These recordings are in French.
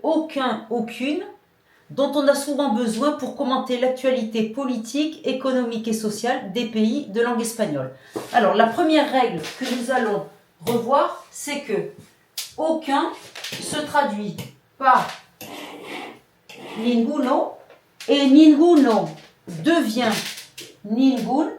aucun, aucune, dont on a souvent besoin pour commenter l'actualité politique, économique et sociale des pays de langue espagnole. Alors, la première règle que nous allons revoir, c'est que aucun se traduit par ninguno et ninguno devient ningun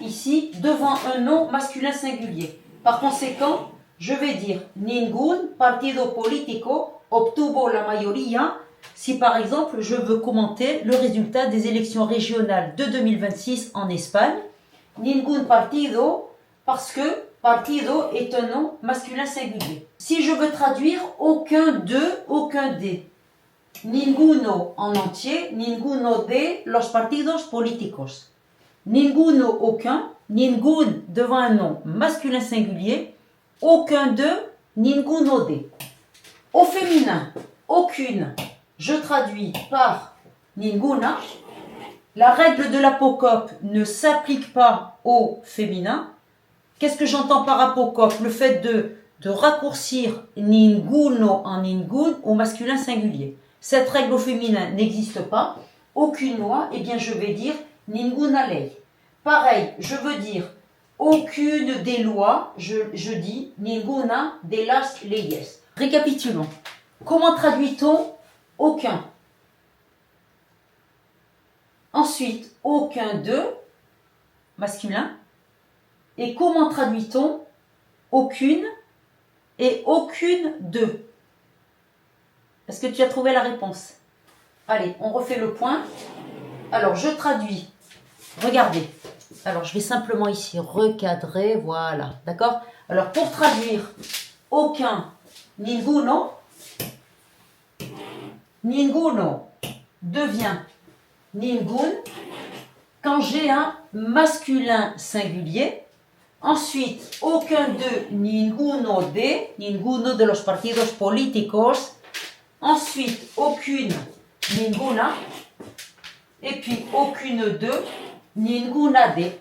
ici devant un nom masculin singulier. Par conséquent, je vais dire ningún partido político obtuvo la mayoría si par exemple je veux commenter le résultat des élections régionales de 2026 en Espagne. Ningún partido parce que partido est un nom masculin singulier. Si je veux traduire aucun de, aucun des, ninguno en entier, ninguno de los partidos políticos. Ninguno aucun, ningun devant un nom masculin singulier, aucun de, ninguno de. Au féminin, aucune, je traduis par ninguna. La règle de l'apocope ne s'applique pas au féminin. Qu'est-ce que j'entends par apocope? Le fait de raccourcir ninguno en ningun au masculin singulier. Cette règle au féminin n'existe pas. Aucune loi, eh bien je vais dire ninguna ley. Pareil, je veux dire aucune des lois, je dis ninguna de las leyes. Récapitulons. Comment traduit-on aucun? Ensuite, aucun de, masculin. Et comment traduit-on aucune et aucune de? Est-ce que tu as trouvé la réponse? Allez, on refait le point. Alors, je traduis. Regardez. Alors, je vais simplement ici recadrer. Voilà. D'accord? Alors, pour traduire aucun, ninguno, ninguno devient ningun quand j'ai un masculin singulier. Ensuite, aucun de, ninguno de los partidos políticos. Ensuite, aucune, ninguna. Et puis, aucune de, ninguna de.